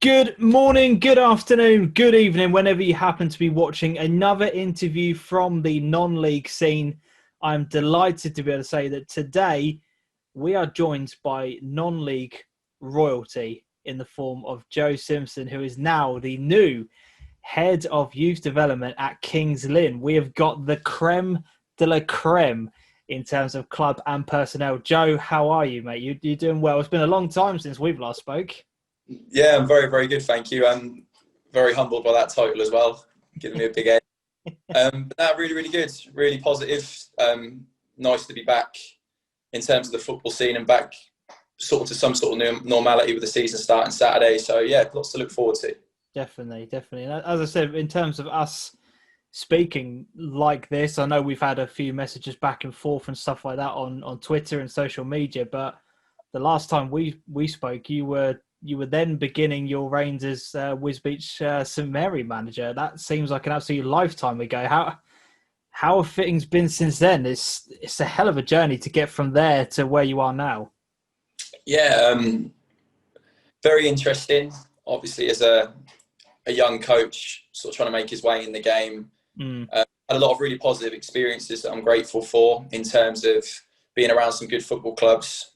Good morning, good afternoon, good evening, whenever you happen to be watching another interview from the non-league scene. I'm delighted to be able to say that today we are joined by non-league royalty in the form of Joe Simpson, who is now the new head of youth development at Kings Lynn. We have got the creme de la creme in terms of club and personnel. Joe, how are you, mate? You're doing well. It's been a long time since we've last spoke. Yeah, I'm very, very good, thank you. I'm very humbled by that title as well, giving me a big A. But no, really, really good, really positive. Nice to be back in terms of the football scene and back sort of to some sort of normality with the season starting Saturday. So yeah, lots to look forward to. Definitely. And as I said, in terms of us speaking like this, I know we've had a few messages back and forth and stuff like that on Twitter and social media, but the last time we spoke, you were then beginning your reigns as Wisbech St Mary manager. That seems like an absolute lifetime ago. How have things been since then? It's a hell of a journey to get from there to where you are now. Yeah, very interesting. Obviously, as a young coach, sort of trying to make his way in the game. Had a lot of really positive experiences that I'm grateful for in terms of being around some good football clubs.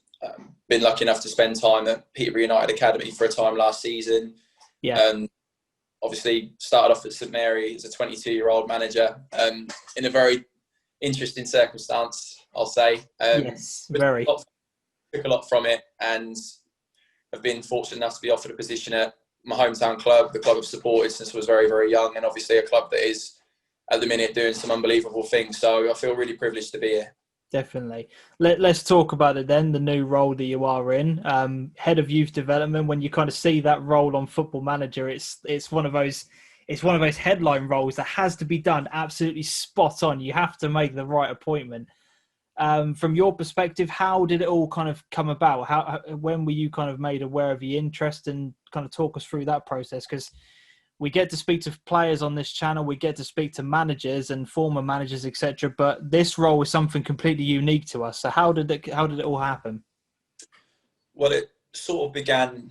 Been lucky enough to spend time at Peterborough United Academy for a time last season. Yeah. Obviously started off at St Mary as a 22-year-old manager in a very interesting circumstance, I'll say. Yes, very. Took a lot from it and have been fortunate enough to be offered a position at my hometown club, the club I've supported since I was very, very young, and obviously a club that is at the minute doing some unbelievable things. So I feel really privileged to be here. Definitely. Let's talk about it then, the new role that you are in. Head of youth development, when you kind of see that role on Football Manager, it's one of those headline roles that has to be done absolutely spot on. You have to make the right appointment. From your perspective, how did it all kind of come about? When were you kind of made aware of the interest, and kind of talk us through that process? Because we get to speak to players on this channel, we get to speak to managers and former managers, etc. But this role is something completely unique to us. So how did it all happen? Well, it sort of began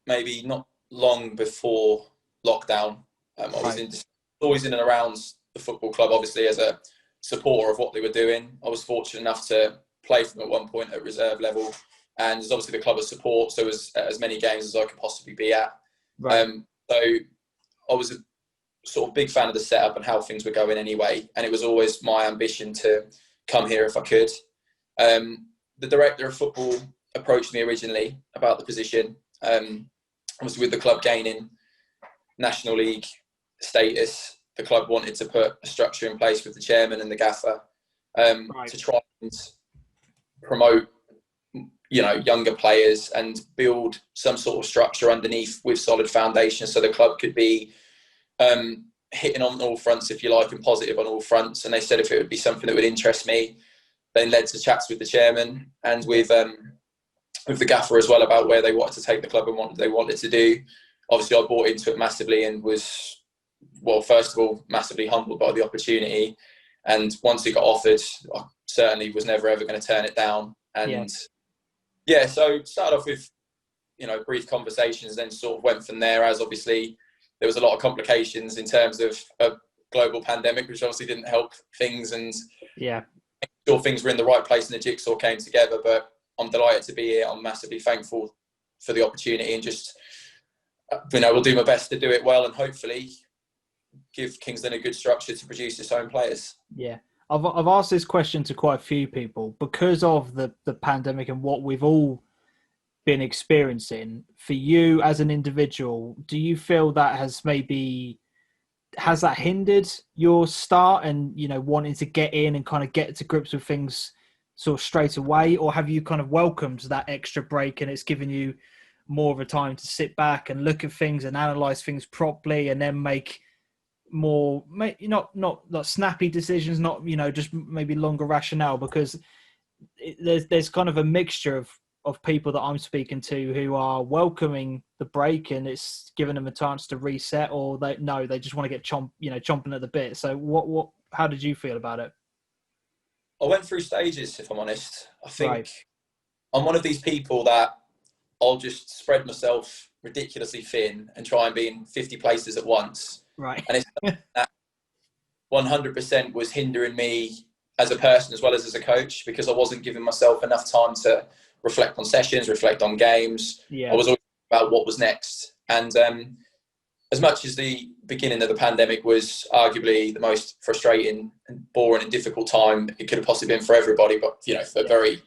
maybe not long before lockdown. I was always in and around the football club, obviously as a supporter of what they were doing. I was fortunate enough to play for them at one point at reserve level, and there's obviously the club of support, so as many games as I could possibly be at. Right. So I was a sort of big fan of the setup and how things were going anyway, and it was always my ambition to come here if I could. The director of football approached me originally about the position. Obviously, with the club gaining National League status, the club wanted to put a structure in place with the chairman and the gaffer to try and promote, younger players and build some sort of structure underneath with solid foundations, so the club could be hitting on all fronts, if you like, and positive on all fronts. And they said if it would be something that would interest me, then led to chats with the chairman and with the gaffer as well about where they wanted to take the club and what they wanted to do. Obviously, I bought into it massively and was, well, first of all, massively humbled by the opportunity. And once it got offered, I certainly was never ever going to turn it down. And so started off with, brief conversations, then sort of went from there, as obviously there was a lot of complications in terms of a global pandemic, which obviously didn't help things, and sure things were in the right place and the jigsaw came together. But I'm delighted to be here. I'm massively thankful for the opportunity, and just, we'll do my best to do it well and hopefully give Kingston a good structure to produce its own players. Yeah. I've asked this question to quite a few people because of the pandemic and what we've all been experiencing. For you as an individual, do you feel that has that hindered your start and, wanting to get in and kind of get to grips with things sort of straight away? Or have you kind of welcomed that extra break and it's given you more of a time to sit back and look at things and analyze things properly and then make more, not snappy decisions, not, just maybe longer rationale? Because there's kind of a mixture of people that I'm speaking to who are welcoming the break and it's giving them a chance to reset, or they just want to get chomping at the bit. So how did you feel about it? I went through stages, if I'm honest. I think I'm one of these people that I'll just spread myself ridiculously thin and try and be in 50 places at once. Right. And it's that 100% was hindering me as a person as well as a coach, because I wasn't giving myself enough time to reflect on sessions, reflect on games. Yeah. I was always about what was next. And as much as the beginning of the pandemic was arguably the most frustrating and boring and difficult time it could have possibly been for everybody, but, for very,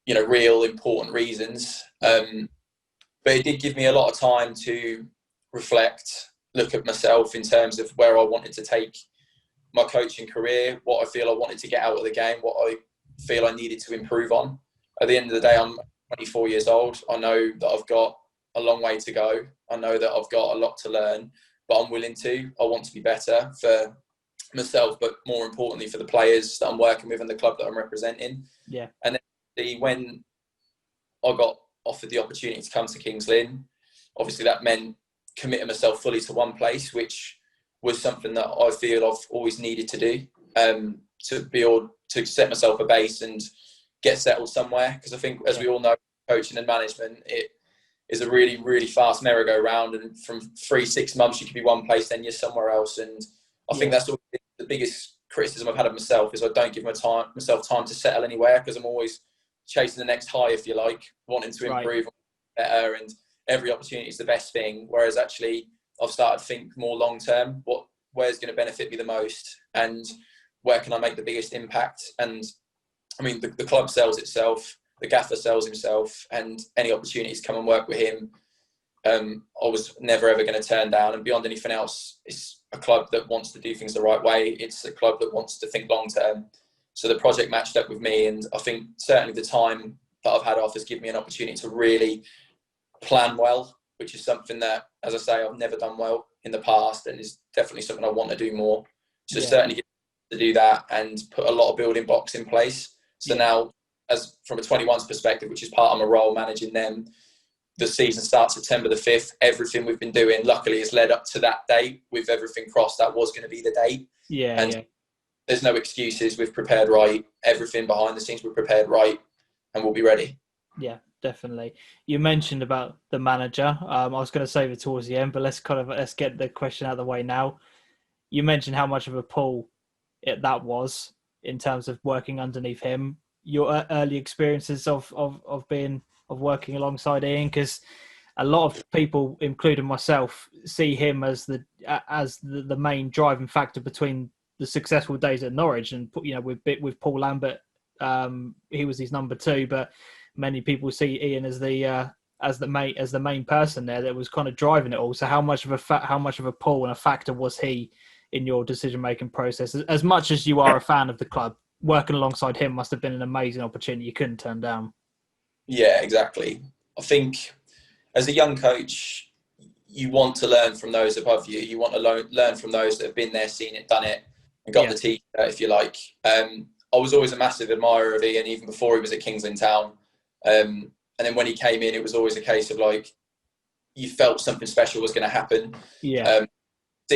real, important reasons. But it did give me a lot of time to reflect, look at myself in terms of where I wanted to take my coaching career, what I feel I wanted to get out of the game, what I feel I needed to improve on. At the end of the day, I'm 24 years old. I know that I've got a long way to go. I know that I've got a lot to learn, but I'm willing to. I want to be better for myself, but more importantly for the players that I'm working with and the club that I'm representing. Yeah. And then when I got offered the opportunity to come to Kings Lynn, obviously that meant committing myself fully to one place, which was something that I feel I've always needed to do, to be able to set myself a base and get settled somewhere. Because I think, as we all know, coaching and management, it is a really, really fast merry-go-round. And from 3-6 months, you could be one place, then you're somewhere else. And I think that's the biggest criticism I've had of myself, is I don't give myself time to settle anywhere, because I'm always chasing the next high, if you like, wanting to improve, better, and every opportunity is the best thing. Whereas actually, I've started to think more long term. Where's going to benefit me the most, and where can I make the biggest impact? And I mean, the club sells itself, the gaffer sells himself, and any opportunities to come and work with him, I was never ever going to turn down. And beyond anything else, it's a club that wants to do things the right way. It's a club that wants to think long term. So the project matched up with me, and I think certainly the time that I've had off has given me an opportunity to really plan well, which is something that, as I say, I've never done well in the past, and is definitely something I want to do more. So certainly get to do that and put a lot of building blocks in place. So now, as from a 21's perspective, which is part of my role managing them, the season starts September the 5th. Everything we've been doing, luckily, has led up to that date. With everything crossed, that was going to be the date. There's no excuses. We've prepared right. Everything behind the scenes, we've prepared right, and we'll be ready. Yeah, definitely. You mentioned about the manager. I was going to save it towards the end, but let's get the question out of the way now. You mentioned how much of a pull that was in terms of working underneath him. Your early experiences of working alongside Ian, because a lot of people, including myself, see him as the main driving factor between the successful days at Norwich, and with Paul Lambert, he was his number 2, but many people see Ian as the main person there that was kind of driving it all. So how much of a pull and a factor was he in your decision making process? As much as you are a fan of the club, working alongside him must have been an amazing opportunity you couldn't turn down. Yeah, exactly. I think as a young coach, you want to learn from those above you. You want to learn from those that have been there, seen it, done it, and got the t-shirt, if you like. I was always a massive admirer of Ian, even before he was at Kings Lynn Town. And then when he came in, it was always a case of you felt something special was going to happen. See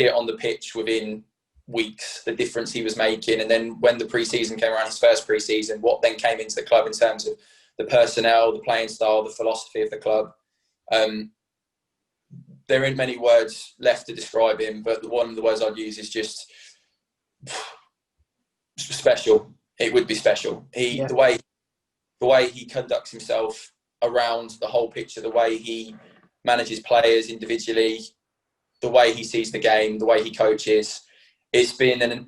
it on the pitch within weeks, the difference he was making. And then when the pre-season came around, his first pre-season, what then came into the club in terms of the personnel, the playing style, the philosophy of the club. There aren't many words left to describe him, but one of the words I'd use is just special. It would be special. The way he conducts himself around the whole picture, the way he manages players individually, the way he sees the game, the way he coaches. It's been a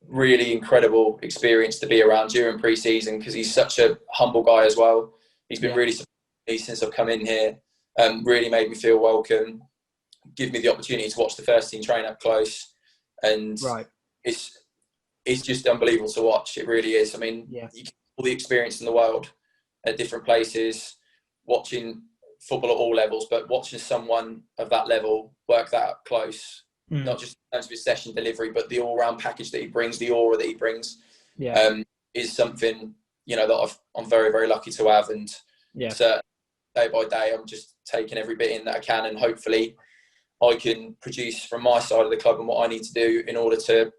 really incredible experience to be around during pre-season, because he's such a humble guy as well. He's been really supportive me since I've come in here, really made me feel welcome, give me the opportunity to watch the first team train up close. And it's just unbelievable to watch. It really is. I mean, you get all the experience in the world at different places, watching football at all levels, but watching someone of that level work that up close, not just in terms of his session delivery, but the all-round package that he brings, the aura that he brings, is something, that I'm very, very lucky to have. And so day by day, I'm just taking every bit in that I can, and hopefully I can produce from my side of the club and what I need to do in order to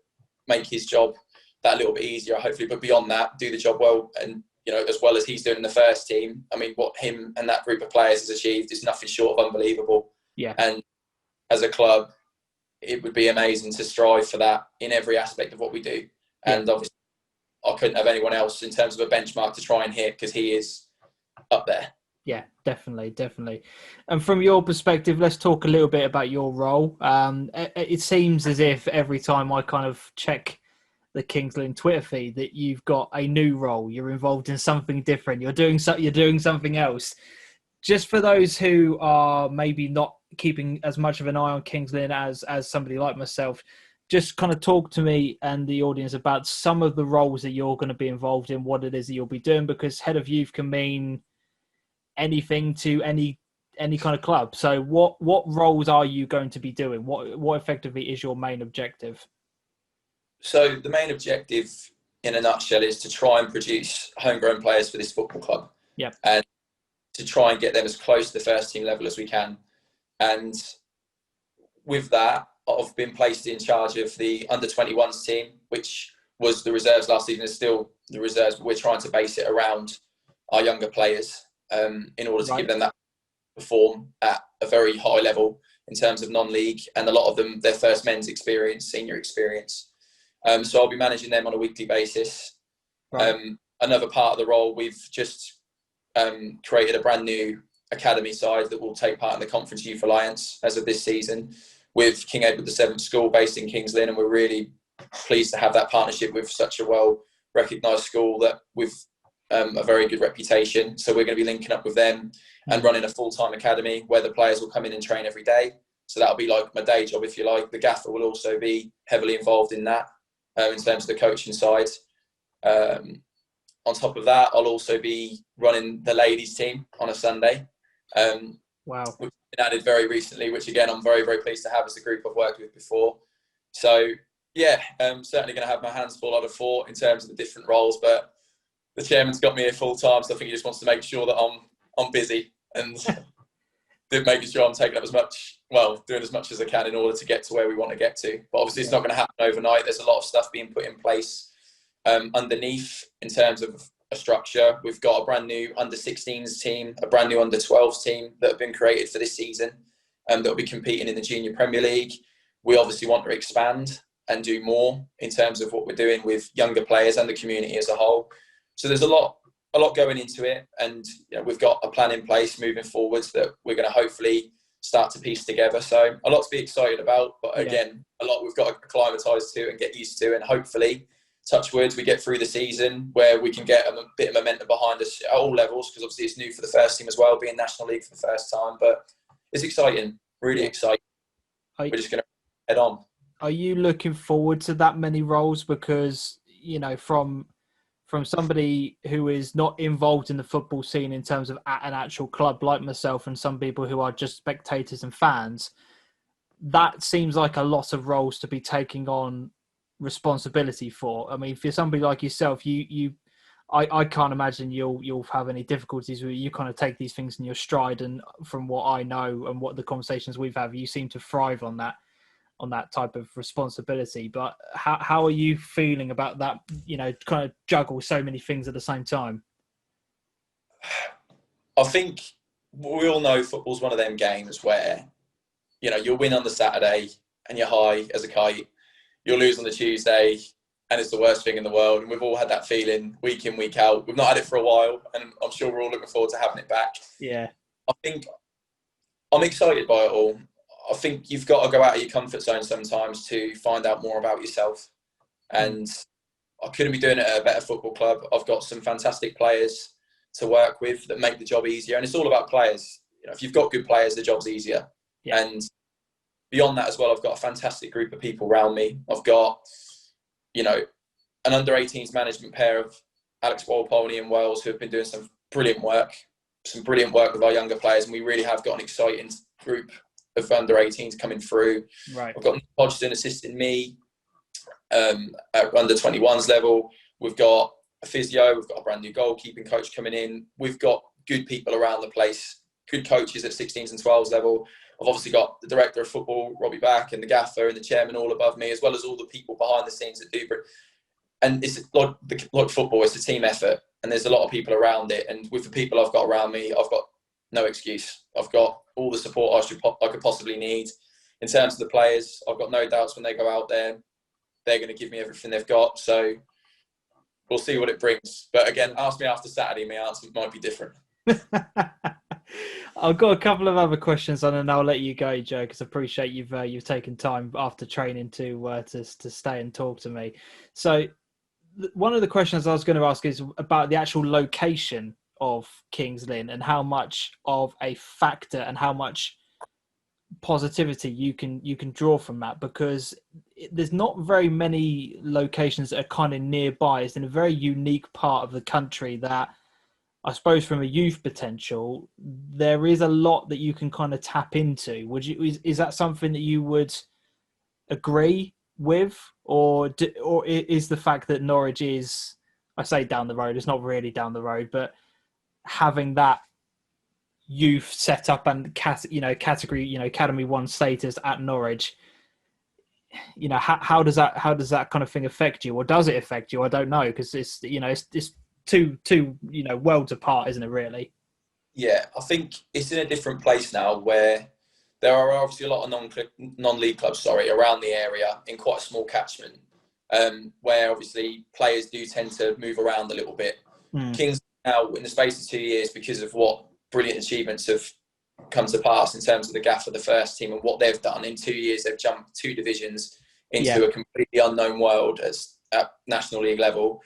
make his job that little bit easier, hopefully. But beyond that, do the job well and as well as he's doing in the first team, I mean, what him and that group of players has achieved is nothing short of unbelievable. Yeah. And as a club, it would be amazing to strive for that in every aspect of what we do. Yeah. And obviously, I couldn't have anyone else in terms of a benchmark to try and hit, because he is up there. Yeah, definitely. And from your perspective, let's talk a little bit about your role. It seems as if every time I kind of check the Kings Lynn Twitter feed that you've got a new role. You're involved in something different. You're doing something else. Just for those who are maybe not keeping as much of an eye on Kings Lynn as somebody like myself, just kind of talk to me and the audience about some of the roles that you're going to be involved in, what it is that you'll be doing, because head of youth can mean anything to any kind of club. So what roles are you going to be doing? What effectively is your main objective? So the main objective, in a nutshell, is to try and produce homegrown players for this football club. Yeah. And to try and get them as close to the first team level as we can. And with that, I've been placed in charge of the under-21s team, which was the reserves last season, is still the reserves, but we're trying to base it around our younger players in order to give them that perform at a very high level in terms of non-league, and a lot of them, their first men's experience, senior experience. So I'll be managing them on a weekly basis. Right. Another part of the role, we've just created a brand new academy side that will take part in the Conference Youth Alliance as of this season, with King Edward VII School based in Kings Lynn, and we're really pleased to have that partnership with such a well-recognised school that with a very good reputation. So we're going to be linking up with them and running a full-time academy where the players will come in and train every day. So that'll be like my day job, if you like. The gaffer will also be heavily involved in that in terms of the coaching side. On top of that, I'll also be running the ladies team on a Sunday. Wow. Which has been added very recently, which again, I'm very, very pleased to have as a group I've worked with before. So yeah, certainly going to have my hands full out of four in terms of the different roles, but the chairman's got me here full time. So I think he just wants to make sure that I'm busy and making sure I'm taking up doing as much as I can in order to get to where we want to get to. But obviously it's not going to happen overnight. There's a lot of stuff being put in place underneath in terms of a structure. We've got a brand new under-16s team, a brand new under-12s team that have been created for this season that will be competing in the Junior Premier League. We obviously want to expand and do more in terms of what we're doing with younger players and the community as a whole. So there's a lot going into it, and we've got a plan in place moving forwards that we're going to hopefully start to piece together. So a lot to be excited about, but again, a lot we've got to acclimatise to and get used to, and hopefully, touch words, we get through the season where we can get a bit of momentum behind us at all levels, because obviously it's new for the first team as well, being National League for the first time. But it's exciting, really exciting. We're just going to head on. Are you looking forward to that many roles? Because, from somebody who is not involved in the football scene in terms of an actual club like myself, and some people who are just spectators and fans, that seems like a lot of roles to be taking on responsibility for. I mean, for somebody like yourself, I can't imagine you'll have any difficulties where you kind of take these things in your stride. And from what I know and what the conversations we've had, you seem to thrive on that type of responsibility. But how are you feeling about that? Kind of juggle so many things at the same time. I think we all know football's one of them games where you'll win on the Saturday and you're high as a kite. You'll lose on the Tuesday and it's the worst thing in the world. And we've all had that feeling week in, week out. We've not had it for a while, and I'm sure we're all looking forward to having it back. Yeah. I think I'm excited by it all. I think you've got to go out of your comfort zone sometimes to find out more about yourself. And I couldn't be doing it at a better football club. I've got some fantastic players to work with that make the job easier. And it's all about players. If you've got good players, the job's easier. Yeah. And beyond that as well, I've got a fantastic group of people around me. I've got, an under-18s management pair of Alex Walpole and Ian Wells, who have been doing some brilliant work with our younger players. And we really have got an exciting group of under-18s coming through. Right. I've got Nick Hodgson assisting me at under-21s level. We've got a physio. We've got a brand new goalkeeping coach coming in. We've got good people around the place, good coaches at 16s and 12s level. I've obviously got the director of football, Robbie Back, and the gaffer and the chairman all above me, as well as all the people behind the scenes that do. And it's like football, it's a team effort. and there's a lot of people around it. And with the people I've got around me, I've got no excuse. I've got all the support I could possibly need. In terms of the players, I've got no doubts when they go out there, they're going to give me everything they've got. So we'll see what it brings. But again, ask me after Saturday, my answer might be different. I've got a couple of other questions, and then I'll let you go, Joe, because I appreciate you've taken time after training to stay and talk to me. So one of the questions I was going to ask is about the actual location of Kings Lynn and how much of a factor and how much positivity you can draw from that, because there's not very many locations that are kind of nearby. It's in a very unique part of the country that I suppose from a youth potential, there is a lot that you can kind of tap into. Is that something that you would agree with, or is the fact that Norwich is, I say down the road, it's not really down the road, but having that youth set up and category, Academy 1 status at Norwich, how does that kind of thing affect you, or does it affect you? I don't know, because it's two worlds apart, isn't it, really? Yeah, I think it's in a different place now, where there are obviously a lot of non-league clubs around the area in quite a small catchment, where obviously players do tend to move around a little bit. Kings now, in the space of 2 years, because of what brilliant achievements have come to pass in terms of the gaff of the first team and what they've done in 2 years, they've jumped 2 divisions into a completely unknown world at National League level.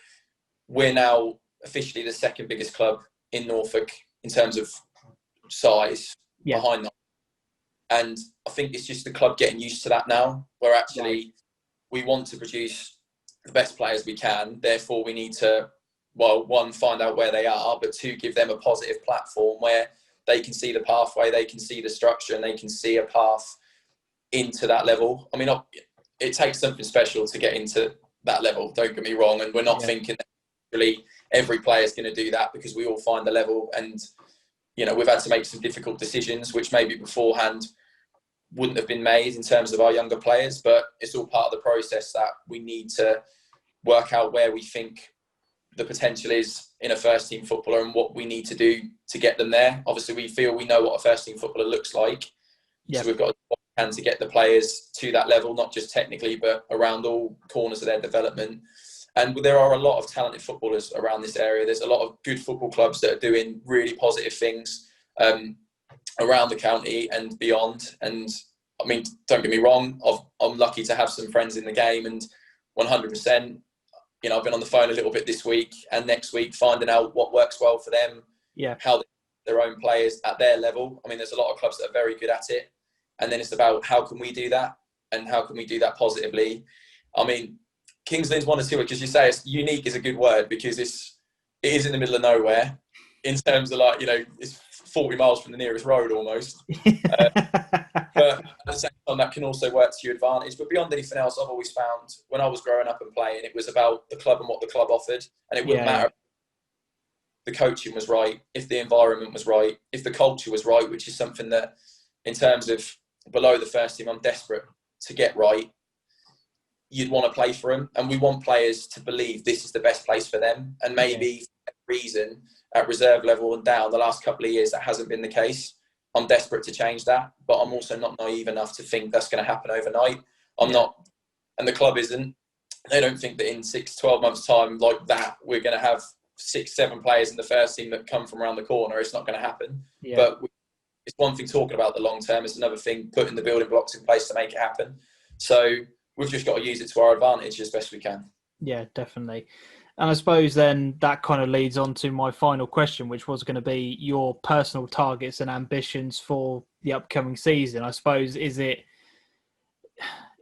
We're now officially the second biggest club in Norfolk in terms of size behind them. And I think it's just the club getting used to that now, where actually we want to produce the best players we can. Therefore, we need to, one, find out where they are, but two, give them a positive platform where they can see the pathway, they can see the structure, and they can see a path into that level. I mean, it takes something special to get into that level, don't get me wrong. And we're not thinking that really every player is going to do that, because we all find the level. And, we've had to make some difficult decisions, which maybe beforehand wouldn't have been made in terms of our younger players, but it's all part of the process that we need to work out where we think the potential is in a first team footballer and what we need to do to get them there. Obviously, we feel we know what a first team footballer looks like. So we've got to get the players to that level, not just technically, but around all corners of their development. And there are a lot of talented footballers around this area. There's a lot of good football clubs that are doing really positive things around the county and beyond. And I mean, don't get me wrong, I'm lucky to have some friends in the game, and 100%, I've been on the phone a little bit this week and next week, finding out what works well for them, how their own players at their level. I mean, there's a lot of clubs that are very good at it. And then it's about how can we do that, and how can we do that positively. I mean, Kings Lynn's one or two, because you say it's unique is a good word, because it is in the middle of nowhere in terms of it's 40 miles from the nearest road almost. But at the same time, that can also work to your advantage. But beyond anything else, I've always found when I was growing up and playing, it was about the club and what the club offered. And it wouldn't matter if the coaching was right, if the environment was right, if the culture was right, which is something that in terms of below the first team, I'm desperate to get right. You'd want to play for them, and we want players to believe this is the best place for them. And maybe for that reason, at reserve level and down, the last couple of years, that hasn't been the case. I'm desperate to change that, but I'm also not naive enough to think that's going to happen overnight. I'm not, and the club isn't. They don't think that in 6-12 months' time, like that, we're going to have 6-7 players in the first team that come from around the corner. It's not going to happen. But it's one thing talking about the long term. It's another thing putting the building blocks in place to make it happen. So we've just got to use it to our advantage as best we can. Yeah, definitely. And I suppose then that kind of leads on to my final question, which was going to be your personal targets and ambitions for the upcoming season. I suppose, is it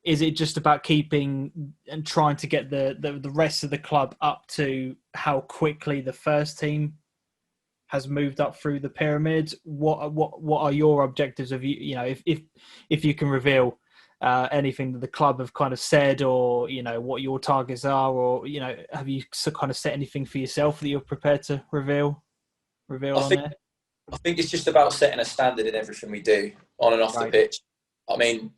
just about keeping and trying to get the rest of the club up to how quickly the first team has moved up through the pyramid? What are your objectives of if you can reveal anything that the club have kind of said, or what your targets are, or have you kind of set anything for yourself that you're prepared to reveal on there? I think it's just about setting a standard in everything we do on and off the pitch. I mean,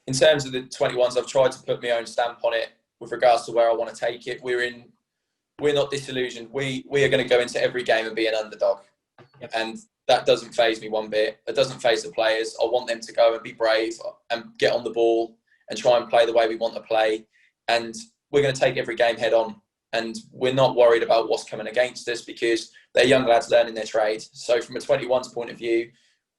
in terms of the 21s, I've tried to put my own stamp on it with regards to where I want to take it. We're in we're not disillusioned. We are going to go into every game and be an underdog. Yep. And that doesn't faze me one bit. It doesn't faze the players. I want them to go and be brave and get on the ball and try and play the way we want to play. And we're going to take every game head on. And we're not worried about what's coming against us because they're young lads learning their trade. So from a 21's point of view,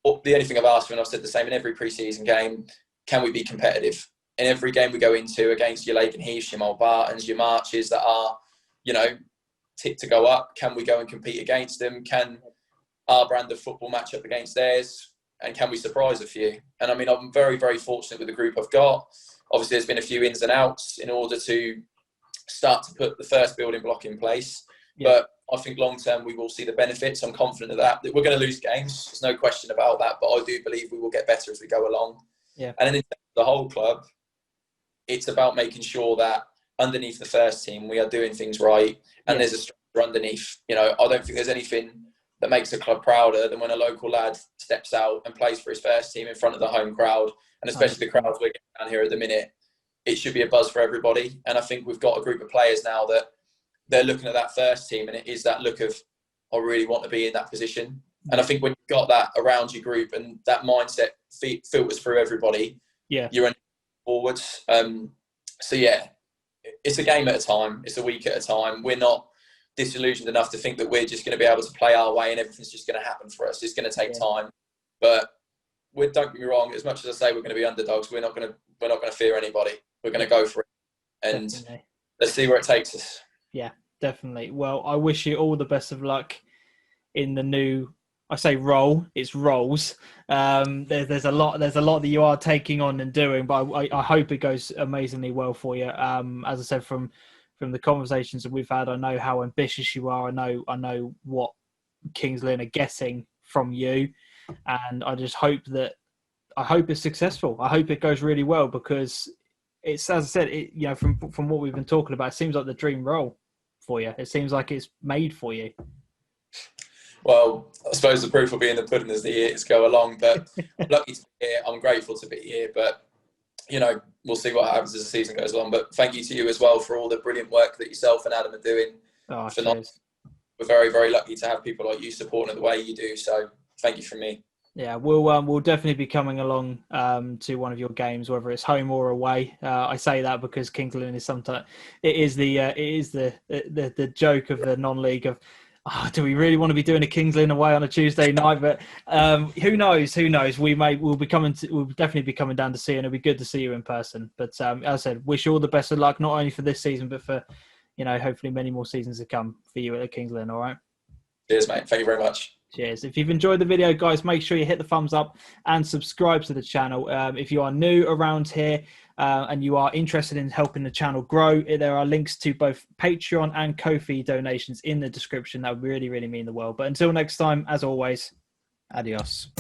the only thing I've asked for, and I've said the same in every pre-season game, can we be competitive? In every game we go into against your Lake and Heaths, your Mulbartons, your Marches that are, ticked to go up, can we go and compete against them? Can our brand of football match up against theirs? And can we surprise a few? And I mean, I'm very, very fortunate with the group I've got. Obviously, there's been a few ins and outs in order to start to put the first building block in place. Yeah. But I think long-term, we will see the benefits. I'm confident of that. We're going to lose games. There's no question about that. But I do believe we will get better as we go along. Yeah. And then in terms of the whole club, it's about making sure that underneath the first team, we are doing things right. And there's a structure underneath. I don't think there's anything that makes a club prouder than when a local lad steps out and plays for his first team in front of the home crowd. And especially the crowds we're getting down here at the minute. It should be a buzz for everybody. And I think we've got a group of players now that they're looking at that first team and it is that look of, I really want to be in that position. And I think when you've got that around your group and that mindset filters through everybody, you're forwards. It's a game at a time. It's a week at a time. We're not disillusioned enough to think that we're just going to be able to play our way and everything's just going to happen for us. It's going to take time. But don't get me wrong, as much as I say we're going to be underdogs, we're not going to fear anybody. We're going to go for it. And let's see where it takes us. Yeah, definitely. Well, I wish you all the best of luck in the new, I say role, it's roles. There's a lot that you are taking on and doing, but I hope it goes amazingly well for you. As I said, from the conversations that we've had, I know how ambitious you are. I know what Kings Lynn are getting from you, and I just hope it's successful. I hope it goes really well because it's, as I said, from what we've been talking about, it seems like the dream role for you. It seems like it's made for you. Well, I suppose the proof will be in the pudding as the years go along, but I'm lucky to be here. I'm grateful to be here, but, we'll see what happens as the season goes along. But thank you to you as well for all the brilliant work that yourself and Adam are doing. Oh, cheers. We're very, very lucky to have people like you supporting it the way you do. So thank you from me. Yeah, we'll definitely be coming along to one of your games, whether it's home or away. I say that because Kings Lynn is sometimes it is the joke of the non-league of, do we really want to be doing a Kings Lynn away on a Tuesday night? But who knows? We'll definitely be coming down to see you, and it'll be good to see you in person. But as I said, wish you all the best of luck, not only for this season, but for hopefully many more seasons to come for you at the Kings Lynn. All right. Cheers, mate. Thank you very much. Cheers. If you've enjoyed the video, guys, make sure you hit the thumbs up and subscribe to the channel. If you are new around here and you are interested in helping the channel grow, there are links to both Patreon and Ko-fi donations in the description. That would really, really mean the world. But until next time, as always, adios.